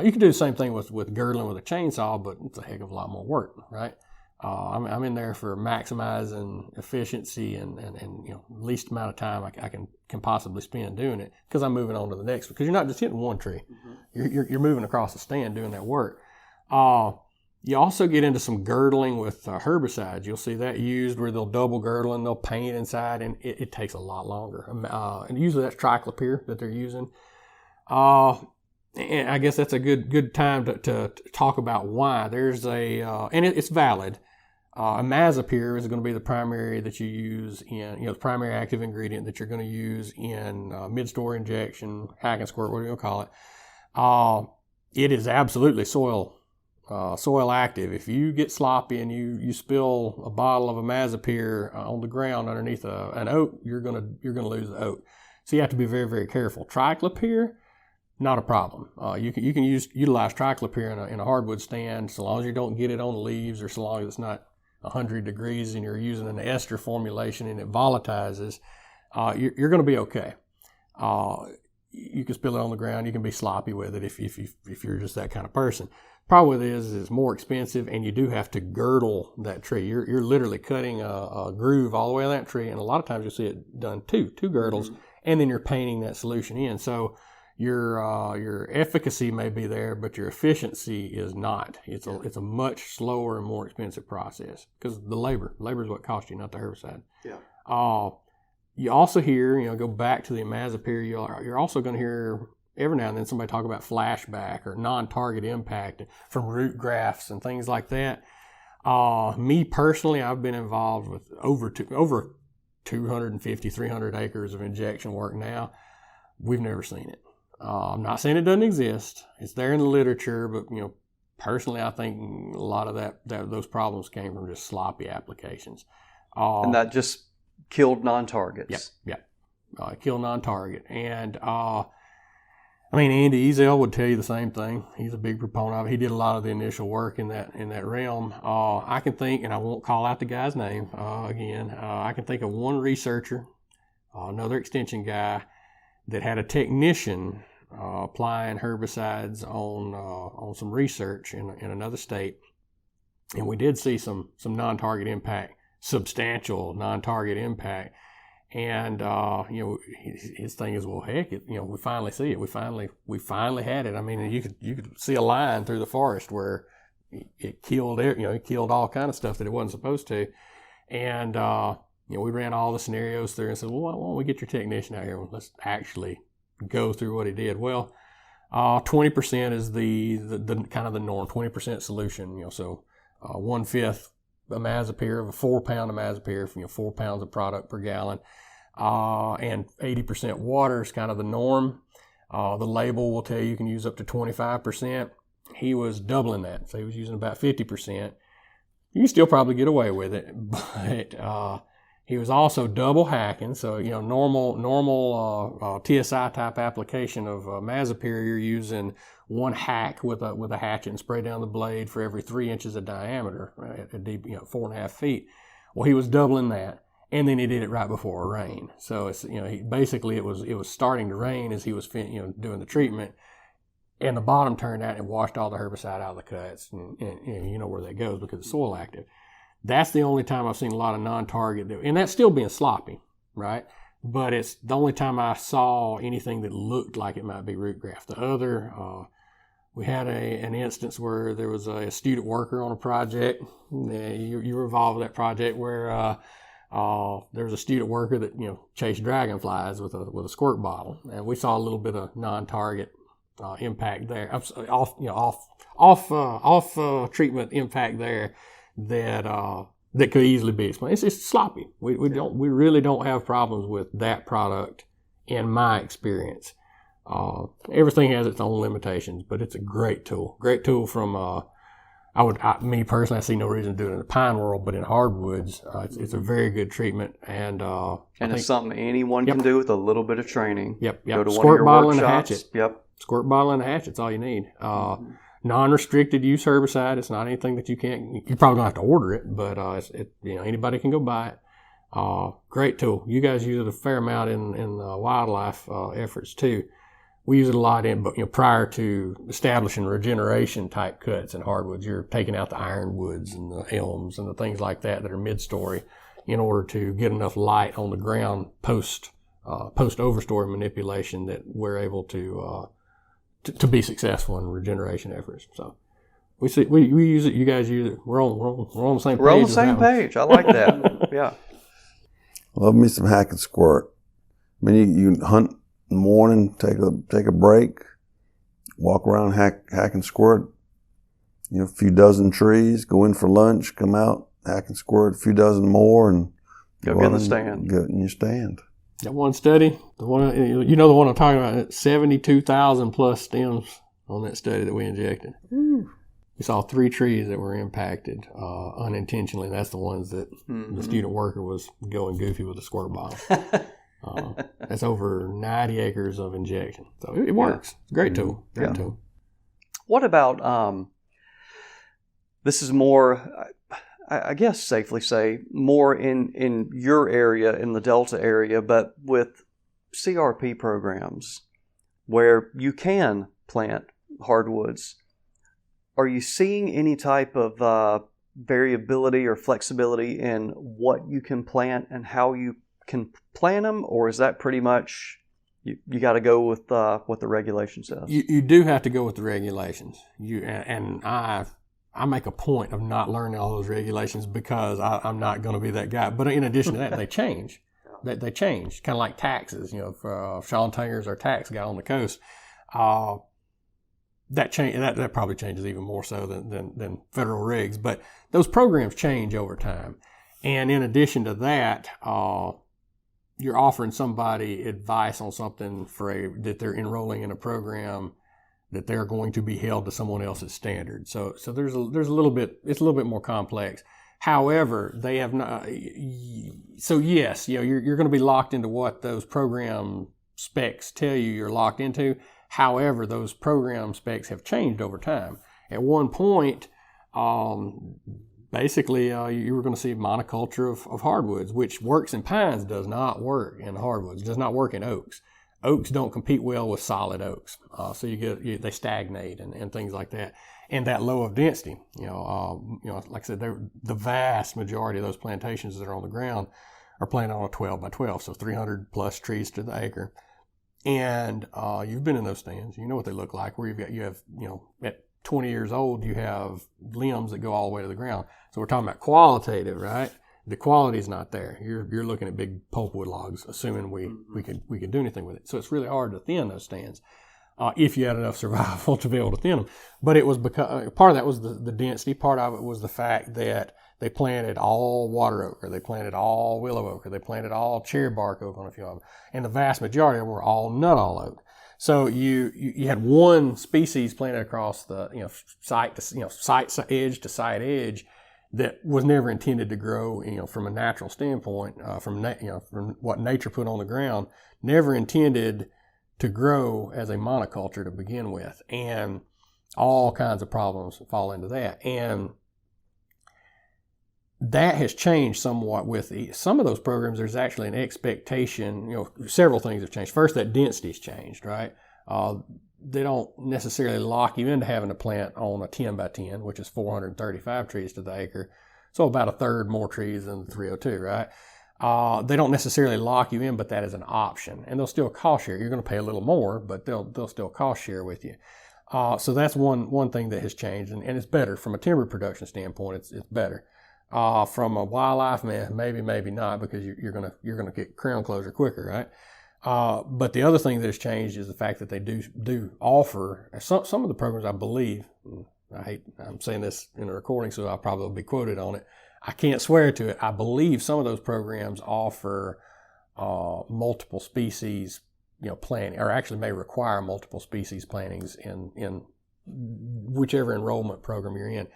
You can do the same thing with girdling with a chainsaw, but it's a heck of a lot more work, right? I'm in there for maximizing efficiency and least amount of time I can possibly spend doing it, because I'm moving on to the next one. Because you're not just hitting one tree, you're moving across the stand doing that work. You also get into some girdling with herbicides. You'll see that used where they'll double girdle and they'll paint inside, and it takes a lot longer. And usually that's triclopyr that they're using. And I guess that's a good time to talk about why. There's and it's valid. Imazapyr is going to be the primary that you use in, the primary active ingredient that you're going to use in mid-store injection, hack and squirt, whatever you call it. It is absolutely soil active. If you get sloppy and you spill a bottle of Imazapyr on the ground underneath an oak, you're gonna lose the oak. So you have to be very, very careful. Triclopyr, not a problem. You can utilize triclopyr in a hardwood stand, so long as you don't get it on the leaves, or so long as it's not 100 degrees and you're using an ester formulation and it volatilizes, you're going to be okay. You can spill it on the ground. You can be sloppy with it if you're just that kind of person. Problem with it is it's more expensive, and you do have to girdle that tree. You're literally cutting a groove all the way on that tree, and a lot of times you'll see it done two girdles, and then you're painting that solution in. So your efficacy may be there, but your efficiency is not. It's a much slower and more expensive process, because the labor is what costs you, not the herbicide. Yeah. You also hear, go back to the Imazapyr, you're also going to hear every now and then somebody talk about flashback or non-target impact from root grafts and things like that. Me personally, I've been involved with over 250, 300 acres of injection work now. We've never seen it. I'm not saying it doesn't exist. It's there in the literature, but personally, I think a lot of those problems came from just sloppy applications. And that just killed non-targets. Yep. Killed non-target. And Andy Ezel would tell you the same thing. He's a big proponent of it. He did a lot of the initial work in that realm. I can think, and I won't call out the guy's name again. I can think of one researcher, another extension guy, that had a technician applying herbicides on some research in another state, and we did see some non-target impact, substantial non-target impact. And his thing is, well, heck, we finally see it. We finally had it. I mean, you could see a line through the forest where it killed it killed all kind of stuff that it wasn't supposed to. And we ran all the scenarios through and said, well, why don't we get your technician out here and let's actually go through what he did. Well, 20% is the kind of the norm, 20% solution. So 1/5 Imazapyr of a 4-pound Imazapyr, 4 pounds of product per gallon, and 80% water is kind of the norm. The label will tell you can use up to 25%. He was doubling that, so he was using about 50%. You can still probably get away with it, but he was also double hacking. So normal TSI type application of Imazapyr, you're using one hack with a hatchet and spray down the blade for every 3 inches of diameter, right, at deep 4.5 feet. Well, he was doubling that, and then he did it right before a rain. So it's basically it was starting to rain as he was doing the treatment, and the bottom turned out and washed all the herbicide out of the cuts, and you know where that goes because it's soil active. That's the only time I've seen a lot of non-target, and that's still being sloppy, right? But it's the only time I saw anything that looked like it might be root graft. The other, we had an instance where there was a student worker on a project. You were involved with that project where there was a student worker that chased dragonflies with a squirt bottle, and we saw a little bit of non-target impact there, off treatment impact there. that could easily be explained. It's sloppy. We really don't have problems with that product in my experience. Everything has its own limitations, but it's a great tool. Great tool from, me personally, I see no reason to do it in the pine world, but in hardwoods, it's a very good treatment. And it's something anyone can do with a little bit of training. Yep. Go to Squirt one of your bottle workshops. and a hatchet. Yep. Squirt bottle and a hatchet's all you need. Non-restricted use herbicide. It's not anything that you can't. You're probably gonna have to order it, but anybody can go buy it. Great tool. You guys use it a fair amount in wildlife efforts too. We use it a lot prior to establishing regeneration type cuts in hardwoods. You're taking out the ironwoods and the elms and the things like that are mid-story in order to get enough light on the ground post overstory manipulation that we're able to be successful in regeneration efforts. So we use it. You guys use it. We're on the same page. We're on the same page. I like that. Yeah. Love me some hack and squirt. I mean, you hunt in the morning, take a break, walk around, hack and squirt. A few dozen trees, go in for lunch, come out, hack and squirt a few dozen more, and go get in the stand. Go in your stand. That one study, the one the one I'm talking about, 72,000 plus stems on that study that we injected. We saw 3 trees that were impacted unintentionally. That's the ones that the student worker was going goofy with a squirt bottle. That's over 90 acres of injection. So it works. It's a great tool. Great tool. What about, this is more, I guess safely say, more in your area, in the Delta area, but with CRP programs where you can plant hardwoods, are you seeing any type of variability or flexibility in what you can plant and how you can plant them, or is that pretty much you got to go with what the regulation says? You do have to go with the regulations. I make a point of not learning all those regulations because I'm not going to be that guy. But in addition to that, they change. They change, kind of like taxes. For Sean Tanger's our tax guy on the coast. That probably changes even more so than federal regs. But those programs change over time. And in addition to that, you're offering somebody advice on something that they're enrolling in a program that they're going to be held to someone else's standard. So there's a little bit, it's a little bit more complex. However, they have not. So yes, you're going to be locked into what those program specs tell you you're locked into. However, those program specs have changed over time. At one point, basically, you were going to see monoculture of hardwoods, which works in pines, does not work in hardwoods, does not work in oaks. Oaks don't compete well with solid oaks, so they stagnate and things like that. And that low of density, like I said, the vast majority of those plantations that are on the ground are planted on a 12 by 12, so 300 plus trees to the acre. And you've been in those stands, you know what they look like. Where you have at 20 years old, you have limbs that go all the way to the ground. So we're talking about qualitative, right? The quality is not there. You're looking at big pulpwood logs, assuming we could do anything with it. So it's really hard to thin those stands if you had enough survival to be able to thin them. But it was because part of that was the density. Part of it was the fact that they planted all water oak, or they planted all willow oak, or they planted all cherry bark oak on a few of them, and the vast majority of them were all nuttall oak. So you had one species planted across the site to site edge to site edge that was never intended to grow, from a natural standpoint, from what nature put on the ground, never intended to grow as a monoculture to begin with, and all kinds of problems fall into that. And that has changed somewhat with some of those programs. There's actually an expectation, several things have changed. First, that density's changed, right? They don't necessarily lock you into having to plant on a 10 by 10, which is 435 trees to the acre. So about a third more trees than the 302, right? They don't necessarily lock you in, but that is an option. And they'll still cost share. You're going to pay a little more, but they'll still cost share with you. So that's one thing that has changed, and it's better from a timber production standpoint. It's better. From a wildlife, maybe not, because you're gonna get crown closure quicker, right? But the other thing that has changed is the fact that they do offer some of the programs, I believe, I'm saying this in a recording, so I'll probably be quoted on it. I can't swear to it. I believe some of those programs offer multiple species, planting, or actually may require multiple species plantings in whichever enrollment program you're in.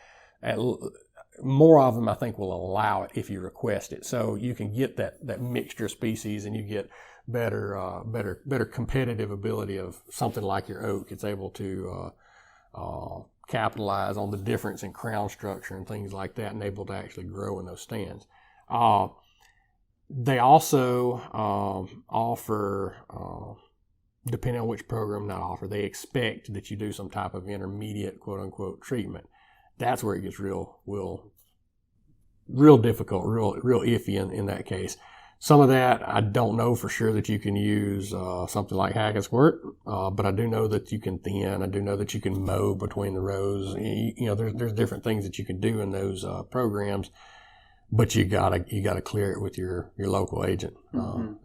More of them, I think, will allow it if you request it. So you can get that mixture of species, and you get better competitive ability of something like your oak. It's able to capitalize on the difference in crown structure and things like that, and able to actually grow in those stands. They also offer, depending on which program they expect that you do some type of intermediate, quote unquote, treatment. That's where it gets real difficult, real iffy in that case. Some of that, I don't know for sure that you can use something like hack and squirt, but I do know that you can thin. I do know that you can mow between the rows. There's different things that you can do in those programs, but you gotta clear it with your local agent.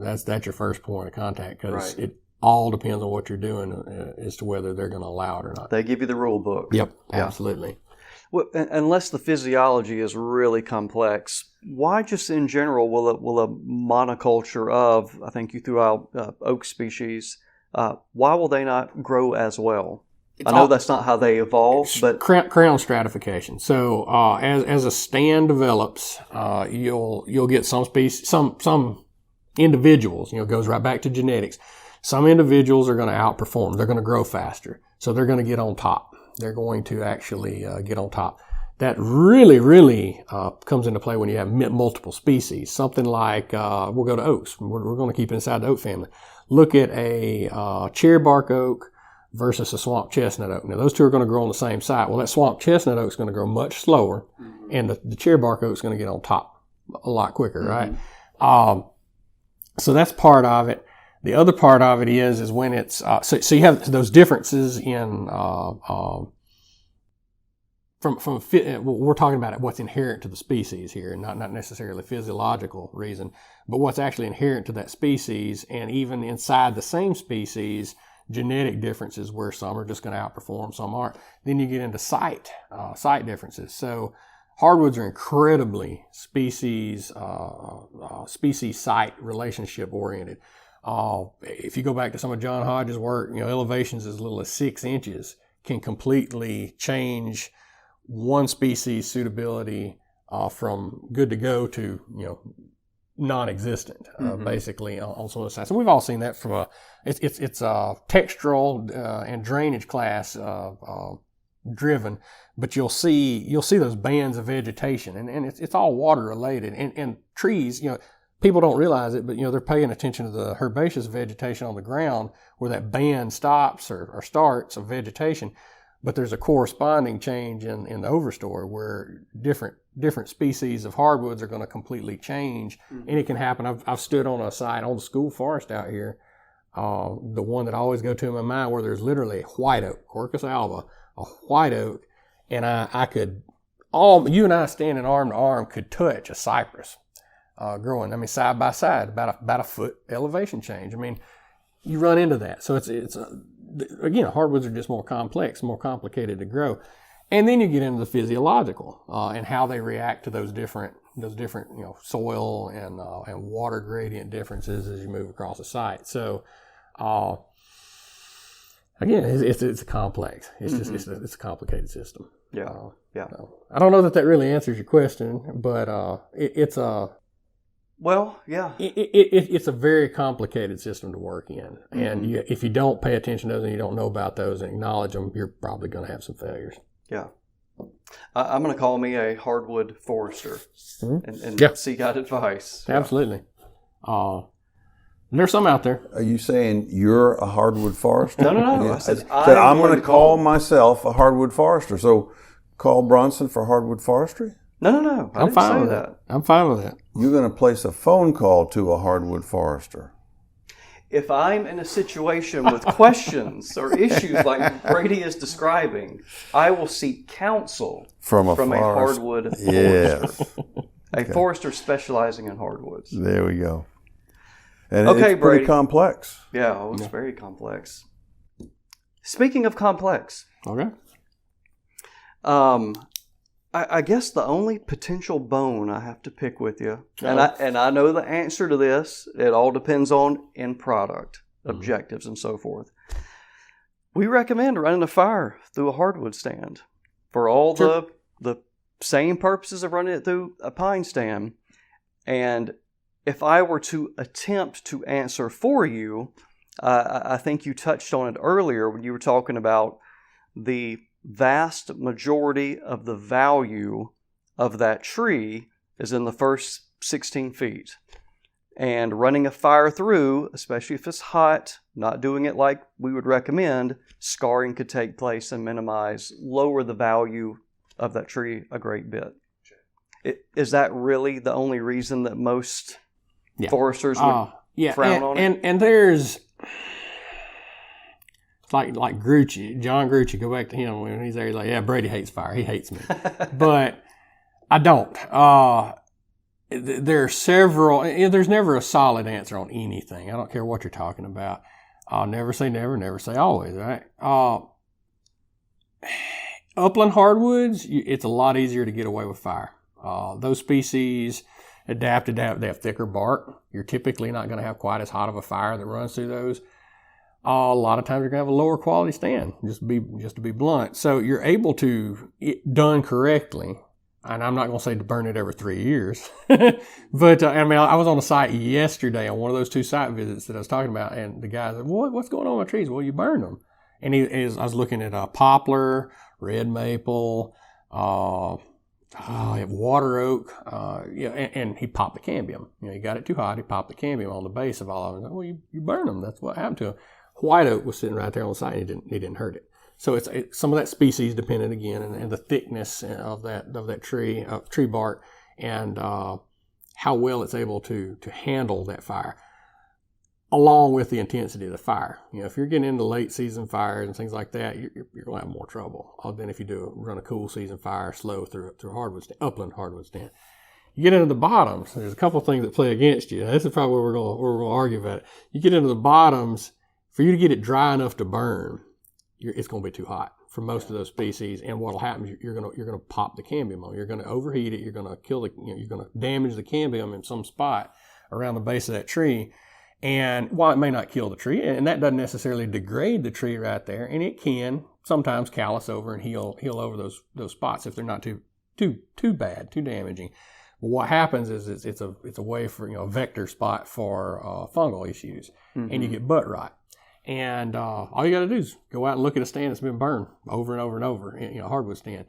That's your first point of contact, because it all depends on what you're doing as to whether they're going to allow it or not. They give you the rule book. Yep, absolutely. Well, unless the physiology is really complex, why just in general will a monoculture of, I think you threw out oak species, why will they not grow as well? I know that's not how they evolve, but crown stratification. So as a stand develops, you'll get some species, some individuals. Goes right back to genetics. Some individuals are going to outperform. They're going to grow faster, so they're going to get on top. They're going to actually get on top. That really comes into play when you have multiple species. Something like, we'll go to oaks. We're going to keep it inside the oak family. Look at a cherry bark oak versus a swamp chestnut oak. Now, those two are going to grow on the same site. Well, that swamp chestnut oak is going to grow much slower, and the cherry bark oak is going to get on top a lot quicker, right? So that's part of it. The other part of it is when it's so you have those differences in we're talking about what's inherent to the species here, not necessarily physiological reason, but what's actually inherent to that species, and even inside the same species, genetic differences where some are just going to outperform, some aren't. Then you get into site differences. So hardwoods are incredibly species-site relationship oriented. If you go back to some of John Hodge's work, elevations as little as 6 inches can completely change one species suitability from good to go to non-existent, basically on some of the sites. And we've all seen that from it's a textural and drainage class driven, but you'll see those bands of vegetation, and it's all water related, and trees. People don't realize it, but they're paying attention to the herbaceous vegetation on the ground where that band stops or starts of vegetation. But there's a corresponding change in the overstory where different species of hardwoods are going to completely change, and it can happen. I've stood on a site on the school forest out here, the one that I always go to in my mind, where there's literally a white oak, Quercus alba, a white oak, and you and I standing arm to arm could touch a cypress. Growing, side by side, about a foot elevation change. You run into that. So it's again, hardwoods are just more complex, more complicated to grow. And then you get into the physiological and how they react to those different soil and water gradient differences as you move across the site. So again, it's a complex. It's just it's a complicated system. Yeah. I don't know that really answers your question, but it's a Well, yeah. It's a very complicated system to work in. And if you don't pay attention to those and you don't know about those and acknowledge them, you're probably going to have some failures. Yeah. I'm going to call me a hardwood forester and seek out advice. Absolutely. There's some out there. Are you saying you're a hardwood forester? No. I said I'm going to call myself a hardwood forester. So call Bronson for hardwood forestry? No. I'm fine with that. I'm fine with that. You're going to place a phone call to a hardwood forester. If I'm in a situation with questions or issues like Brady is describing, I will seek counsel from a hardwood forester. Yes. A forester specializing in hardwoods. There we go. And okay, it's pretty Brady. complex. Yeah, it's very complex. Speaking of complex. Okay. I guess the only potential bone I have to pick with you, and I know the answer to this, it all depends on end product, objectives, and so forth. We recommend running a fire through a hardwood stand for all the same purposes of running it through a pine stand. And if I were to attempt to answer for you, I think you touched on it earlier when you were talking about the vast majority of the value of that tree is in the first 16 feet. And running a fire through, especially if it's hot, not doing it like we would recommend, scarring could take place and lower the value of that tree a great bit. Is that really the only reason that most foresters would frown on it? And there's like Grucci, John Grucci, go back to him when he's there, he's like, yeah, Brady hates fire. He hates me. But I don't. There are several, there's never a solid answer on anything. I don't care what you're talking about. I'll never say never, never say always, right? Upland hardwoods, it's a lot easier to get away with fire. Those species adapted, they have thicker bark. You're typically not going to have quite as hot of a fire that runs through those. A lot of times you're going to have a lower quality stand, just to be blunt. So you're able to, done correctly, and I'm not going to say to burn it every 3 years, but I was on a site yesterday on one of those 2 site visits that I was talking about, and the guy said, well, what's going on with trees? Well, you burned them. And I was looking at poplar, red maple, water oak, and he popped the cambium. He got it too hot. He popped the cambium on the base of all of them. Well, you burned them. That's what happened to him. White oak was sitting right there on the side. He didn't hurt it. So it's some of that species dependent again, and the thickness of that tree bark, and how well it's able to handle that fire, along with the intensity of the fire. If you're getting into late season fires and things like that, you're going to have more trouble than if you run a cool season fire slow through hardwood stand, upland hardwood stand. You get into the bottoms. There's a couple of things that play against you. This is probably where we're going to argue about it. You get into the bottoms, for you to get it dry enough to burn, it's going to be too hot for most of those species. And what'll happen is you're going to pop the cambium on. You're going to overheat it. You're going to you're going to damage the cambium in some spot around the base of that tree. And while it may not kill the tree, and that doesn't necessarily degrade the tree right there, and it can sometimes callus over and heal over those spots if they're not too bad, too damaging. But what happens is it's a way for a vector spot for fungal issues, and you get butt rot. And all you got to do is go out and look at a stand that's been burned over and over and over, hardwood stand.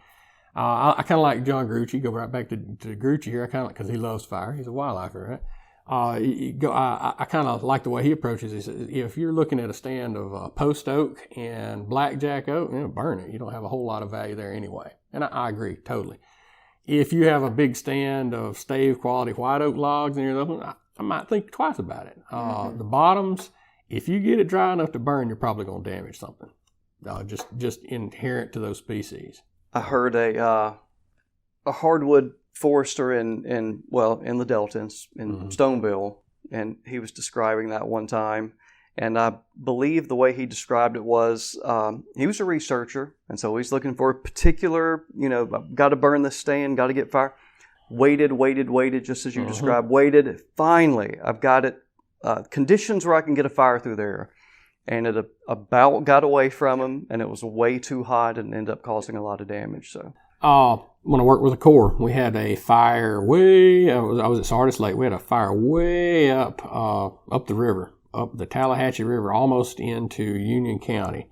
I kind of like John Grucci. Go right back to Grucci here. I kind of because he loves fire. He's a wildlifer, right? I kind of like the way he approaches it. If you're looking at a stand of post oak and blackjack oak, burn it. You don't have a whole lot of value there anyway. And I agree totally. If you have a big stand of stave quality white oak logs and I might think twice about it. The bottoms, if you get it dry enough to burn, you're probably going to damage something. Just inherent to those species. I heard a hardwood forester in the Delta in Stoneville, and he was describing that one time. And I believe the way he described it was he was a researcher, and so he's looking for a particular, got to burn this stand, got to get fire. Waited, just as you described. Waited. Finally, I've got it. Conditions where I can get a fire through there. And it about got away from him, and it was way too hot and ended up causing a lot of damage. So, when I worked with the Corps, we had a fire I was at Sardis Lake. We had a fire way up the river, up the Tallahatchie River, almost into Union County.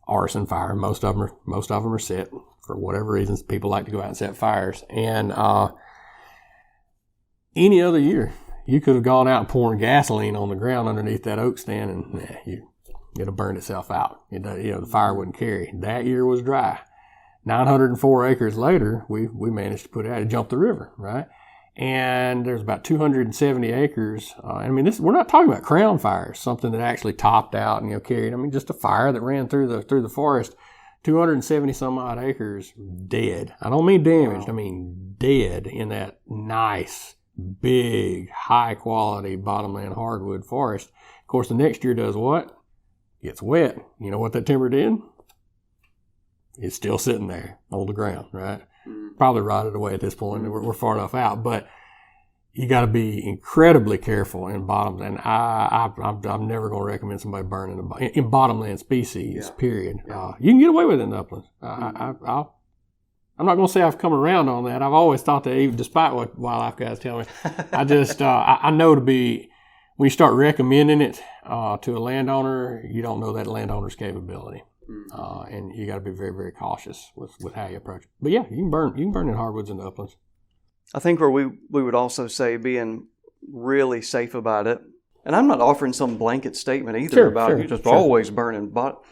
Arson fire. Most of them are set for whatever reasons. People like to go out and set fires. And any other year, you could have gone out and poured gasoline on the ground underneath that oak stand, and it'll burn itself out. The fire wouldn't carry. That year was dry. 904 acres later, we managed to put it out. It jumped the river, right? And there's about 270 acres. We're not talking about crown fires, something that actually topped out and carried. Just a fire that ran through the forest. 270 some odd acres dead. I don't mean damaged. I mean dead in that nice, big, high quality bottomland hardwood forest. Of course, the next year does what? Gets wet. You know what that timber did? it's still sitting there on the ground, right? Probably rotted away at this point. We're far enough out, but you got to be incredibly careful in bottoms. And I'm never going to recommend somebody burning in bottomland species, period. You can get away with it in the uplands. I'm not going to say I've come around on that. I've always thought that, even despite what wildlife guys tell me, I just, I know when you start recommending it to a landowner, you don't know that landowner's capability. And you got to be very, very cautious with how you approach it. But yeah, you can burn in hardwoods in the uplands. I think where we would also say being really safe about it, and I'm not offering some blanket statement either about you just always burning, but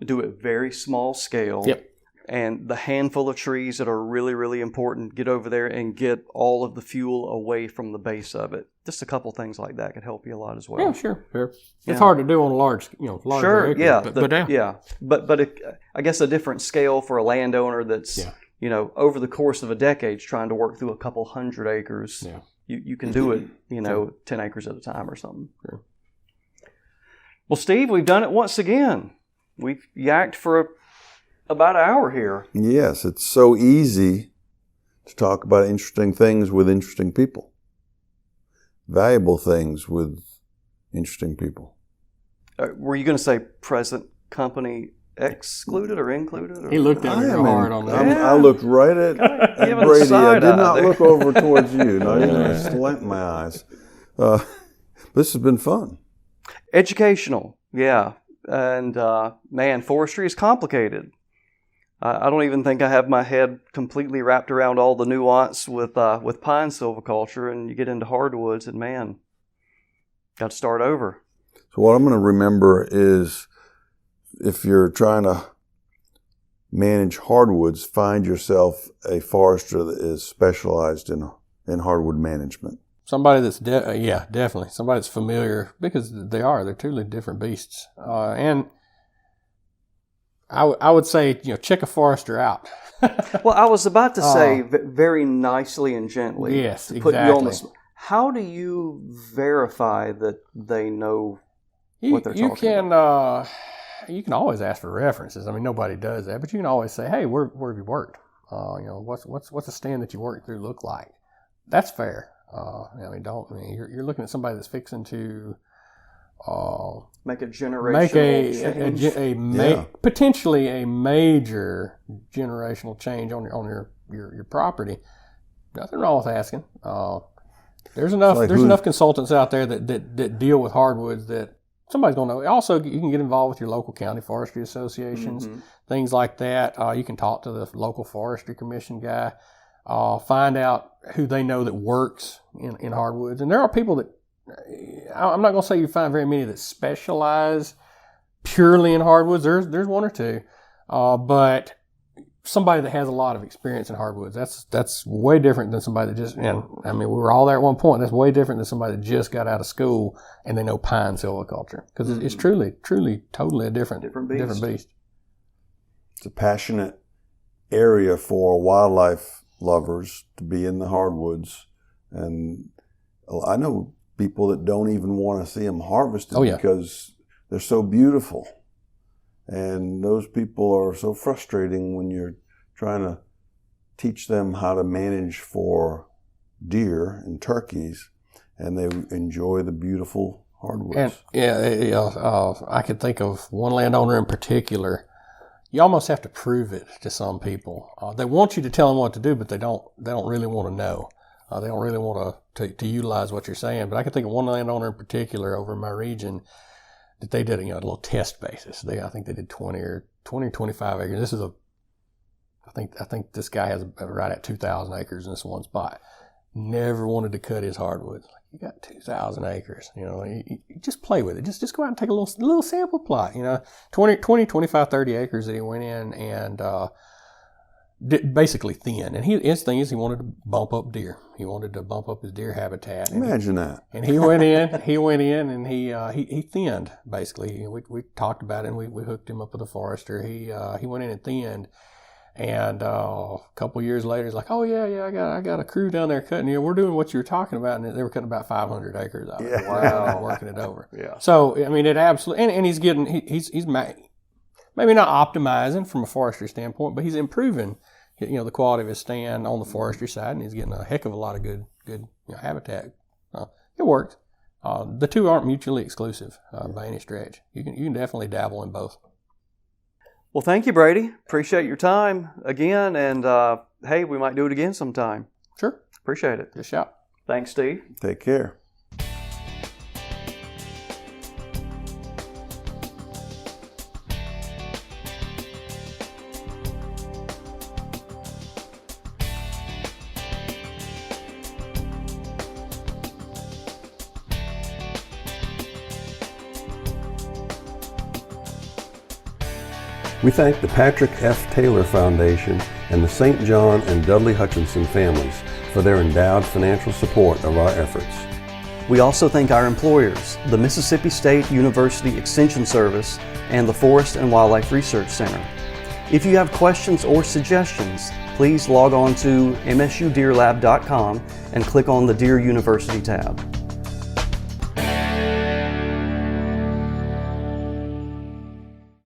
do it very small scale. Yep. And the handful of trees that are really, really important, get over there and get all of the fuel away from the base of it. Just a couple things like that could help you a lot as well. Yeah, sure. It's hard to do on a large acre, But I guess a different scale for a landowner that's over the course of a decade trying to work through a couple hundred acres. Yeah. You can do it, 10 acres at a time or something. Sure. Well, Steve, we've done it once again. We've yacked for about an hour here. Yes, it's so easy to talk about interesting things with interesting people. Valuable things with interesting people. Were you going to say present company excluded or included? Or? He looked at me real hard on that. I looked right at Brady. I did not look over towards you. No, you didn't slant my eyes. This has been fun. Educational, yeah. And man, forestry is complicated. I don't even think I have my head completely wrapped around all the nuance with pine silviculture, and you get into hardwoods, and man, got to start over. So what I'm going to remember is, if you're trying to manage hardwoods, find yourself a forester that is specialized in hardwood management. Somebody that's definitely somebody that's familiar, because they're totally different beasts, and I would say, check a forester out. Well, I was about to say very nicely and gently. Yes, put exactly. You on the, how do you verify that they know what they're talking about? You can always ask for references. I mean, nobody does that, but you can always say, "Hey, where have you worked? What's the stand that you worked through look like?" That's fair. You're looking at somebody that's fixing to make a generational change. Potentially a major generational change on your property. Nothing wrong with asking. There's enough consultants out there that deal with hardwoods that somebody's going to know. Also, you can get involved with your local county forestry associations, things like that. You can talk to the local forestry commission guy. Find out who they know that works in hardwoods. And there are people that, I'm not going to say you find very many that specialize purely in hardwoods. There's one or two. But somebody that has a lot of experience in hardwoods, that's way different than somebody that just, we were all there at one point. That's way different than somebody that just got out of school and they know pine silviculture. Because it's truly, totally a different beast. It's a passionate area for wildlife lovers to be in the hardwoods. And I know people that don't even want to see them harvested because they're so beautiful. And those people are so frustrating when you're trying to teach them how to manage for deer and turkeys, and they enjoy the beautiful hardwoods. And I could think of one landowner in particular. You almost have to prove it to some people. They want you to tell them what to do, but they don't really want to know. They don't really want to utilize what you're saying. But I can think of one landowner in particular over in my region that they did a little test basis. I think they did 20 or 25 acres. This is I think this guy has right at 2,000 acres in this one spot. Never wanted to cut his hardwoods. You got 2,000 acres. You just play with it. Just go out and take a little sample plot. 20, 25, 30 acres that he went in and basically thin. And his thing is he wanted to bump up deer. He wanted to bump up his deer habitat. Imagine that. And he went in and he thinned basically. We talked about it and we hooked him up with a forester. He went in and thinned. And a couple of years later, he's like, "Oh yeah, I got a crew down there cutting. We're doing what you were talking about." And they were cutting about 500 acres out of it. Wow, working it over. Yeah. So it absolutely, and he's getting he's made. maybe not optimizing from a forestry standpoint, but he's improving, the quality of his stand on the forestry side, and he's getting a heck of a lot of good habitat. It works. The two aren't mutually exclusive by any stretch. You can definitely dabble in both. Well, thank you, Brady. Appreciate your time again, and hey, we might do it again sometime. Sure. Appreciate it. Just shout. Thanks, Steve. Take care. We thank the Patrick F. Taylor Foundation and the St. John and Dudley Hutchinson families for their endowed financial support of our efforts. We also thank our employers, the Mississippi State University Extension Service and the Forest and Wildlife Research Center. If you have questions or suggestions, please log on to msudeerlab.com and click on the Deer University tab.